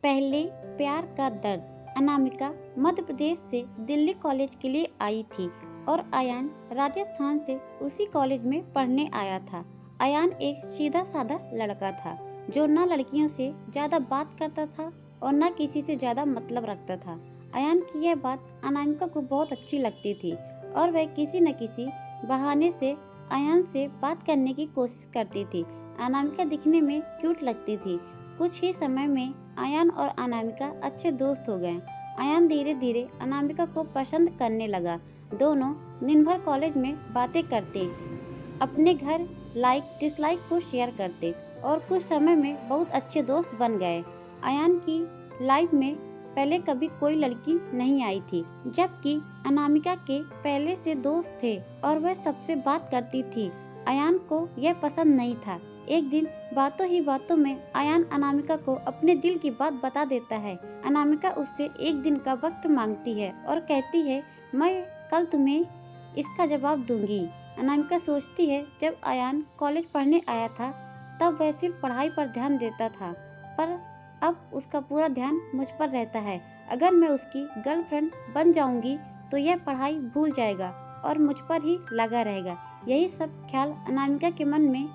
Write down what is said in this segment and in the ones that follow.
पहले प्यार का दर्द। अनामिका मध्य प्रदेश से दिल्ली कॉलेज के लिए आई थी और अयान राजस्थान से उसी कॉलेज में पढ़ने आया था। अयान एक सीधा साधा लड़का था जो न लड़कियों से ज़्यादा बात करता था और न किसी से ज़्यादा मतलब रखता था। अयान की यह बात अनामिका को बहुत अच्छी लगती थी और वह किसी न किसी बहाने से अयान से बात करने की कोशिश करती थी। अनामिका दिखने में क्यूट लगती थी। कुछ ही समय में अयान और अनामिका अच्छे दोस्त हो गए। अयान धीरे धीरे अनामिका को पसंद करने लगा। दोनों दिन भर कॉलेज में बातें करते, अपने घर लाइक डिसलाइक को शेयर करते और कुछ समय में बहुत अच्छे दोस्त बन गए। अयान की लाइफ में पहले कभी कोई लड़की नहीं आई थी, जबकि अनामिका के पहले से दोस्त थे और वह सबसे बात करती थी। अयान को यह पसंद नहीं था। एक दिन बातों ही बातों में अयान अनामिका को अपने दिल की बात बता देता है। अनामिका उससे एक दिन का वक्त मांगती है और कहती है, मैं कल तुम्हें इसका जवाब दूंगी। अनामिका सोचती है, जब अयान कॉलेज पढ़ने आया था तब वह सिर्फ पढ़ाई पर ध्यान देता था, पर अब उसका पूरा ध्यान मुझ पर रहता है। अगर मैं उसकी गर्लफ्रेंड बन जाऊंगी तो यह पढ़ाई भूल जाएगा और मुझ पर ही लगा रहेगा। यही सब ख्याल अनामिका के मन में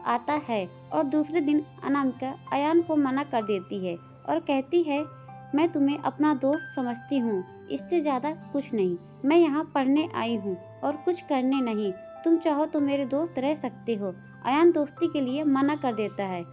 आता है और दूसरे दिन अनामिका अयान को मना कर देती है और कहती है, मैं तुम्हें अपना दोस्त समझती हूँ, इससे ज़्यादा कुछ नहीं। मैं यहाँ पढ़ने आई हूँ और कुछ करने नहीं। तुम चाहो तो मेरे दोस्त रह सकते हो। अयान दोस्ती के लिए मना कर देता है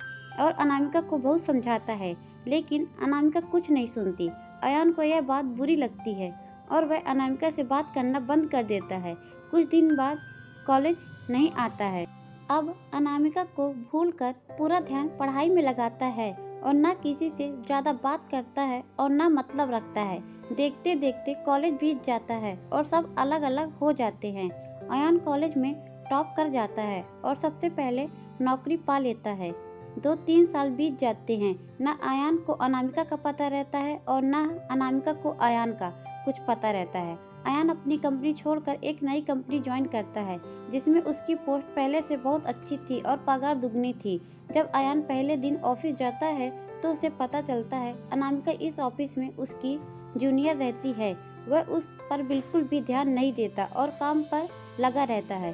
और अनामिका को बहुत समझाता है, लेकिन अनामिका कुछ नहीं सुनती। अयान को यह बात बुरी लगती है और वह अनामिका से बात करना बंद कर देता है। कुछ दिन बाद कॉलेज नहीं आता है। अब अनामिका को भूलकर पूरा ध्यान पढ़ाई में लगाता है और न किसी से ज़्यादा बात करता है और न मतलब रखता है। देखते देखते कॉलेज बीत जाता है और सब अलग अलग हो जाते हैं। अयान कॉलेज में टॉप कर जाता है और सबसे पहले नौकरी पा लेता है। 2-3 साल बीत जाते हैं। न अयान को अनामिका का पता रहता है और न अनामिका को अयान का कुछ पता रहता है। अयान अपनी कंपनी छोड़कर एक नई कंपनी ज्वाइन करता है, जिसमें उसकी पोस्ट पहले से बहुत अच्छी थी और पगार दुगनी थी। जब अयान पहले दिन ऑफिस जाता है तो उसे पता चलता है अनामिका इस ऑफिस में उसकी जूनियर रहती है। वह उस पर बिल्कुल भी ध्यान नहीं देता और काम पर लगा रहता है।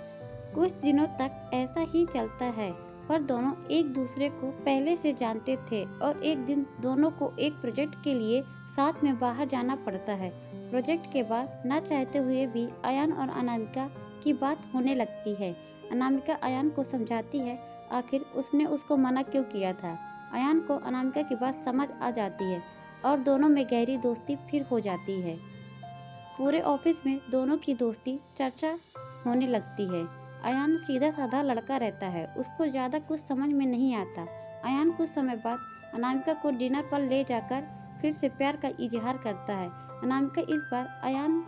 कुछ दिनों तक ऐसा ही चलता है, पर दोनों एक दूसरे को पहले से जानते थे और एक दिन दोनों को एक प्रोजेक्ट के लिए साथ में बाहर जाना पड़ता है। प्रोजेक्ट के बाद न चाहते हुए भी अयान और अनामिका की बात होने लगती है। अनामिका अयान को समझाती है, आखिर उसने उसको मना क्यों किया था। अयान को अनामिका की बात समझ आ जाती है और दोनों में गहरी दोस्ती फिर हो जाती है। पूरे ऑफिस में दोनों की दोस्ती चर्चा होने लगती है। अयान सीधा साधा लड़का रहता है, उसको ज़्यादा कुछ समझ में नहीं आता। अयान कुछ समय बाद अनामिका को डिनर पर ले जाकर फिर से प्यार का इजहार करता है। अनामिका इस बार अयान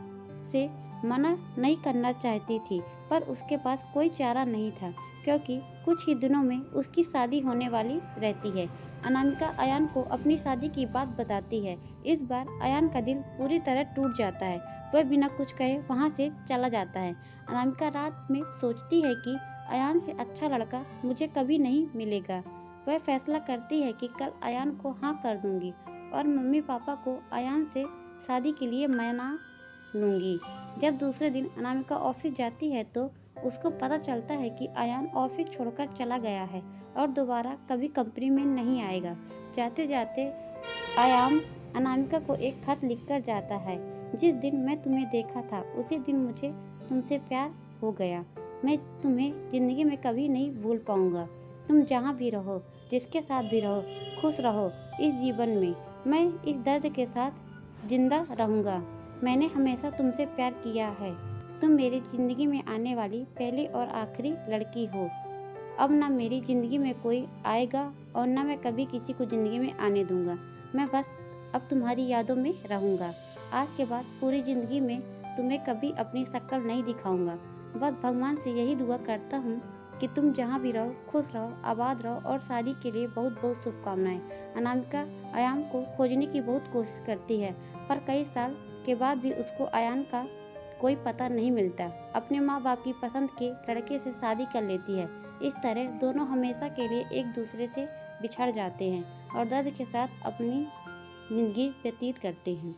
से मना नहीं करना चाहती थी, पर उसके पास कोई चारा नहीं था, क्योंकि कुछ ही दिनों में उसकी शादी होने वाली रहती है। अनामिका अयान को अपनी शादी की बात बताती है। इस बार अयान का दिल पूरी तरह टूट जाता है। वह बिना कुछ कहे वहाँ से चला जाता है। अनामिका रात में सोचती है कि अयान से अच्छा लड़का मुझे कभी नहीं मिलेगा। वह फैसला करती है कि कल अयान को हाँ कर दूंगी और मम्मी पापा को अयान से शादी के लिए मना लूँगी। जब दूसरे दिन अनामिका ऑफिस जाती है तो उसको पता चलता है कि अयान ऑफिस छोड़कर चला गया है और दोबारा कभी कंपनी में नहीं आएगा। जाते जाते अयान अनामिका को एक खत लिखकर जाता है, जिस दिन मैं तुम्हें देखा था उसी दिन मुझे तुमसे प्यार हो गया। मैं तुम्हें ज़िंदगी में कभी नहीं भूल पाऊँगा। तुम जहाँ भी रहो, जिसके साथ भी रहो, खुश रहो इस जीवन में। मैं इस दर्द के साथ जिंदा रहूँगा। मैंने हमेशा तुमसे प्यार किया है। तुम मेरी ज़िंदगी में आने वाली पहली और आखिरी लड़की हो। अब ना मेरी ज़िंदगी में कोई आएगा और ना मैं कभी किसी को ज़िंदगी में आने दूँगा। मैं बस अब तुम्हारी यादों में रहूँगा। आज के बाद पूरी ज़िंदगी में तुम्हें कभी अपनी शक्ल नहीं दिखाऊँगा। बस भगवान से यही दुआ करता हूँ कि तुम जहाँ भी रहो, खुश रहो, आबाद रहो और शादी के लिए बहुत बहुत शुभकामनाएं। अनामिका अयान को खोजने की बहुत कोशिश करती है, पर कई साल के बाद भी उसको अयान का कोई पता नहीं मिलता। अपने माँ बाप की पसंद के लड़के से शादी कर लेती है। इस तरह दोनों हमेशा के लिए एक दूसरे से बिछड़ जाते हैं और दर्द के साथ अपनी जिंदगी व्यतीत करते हैं।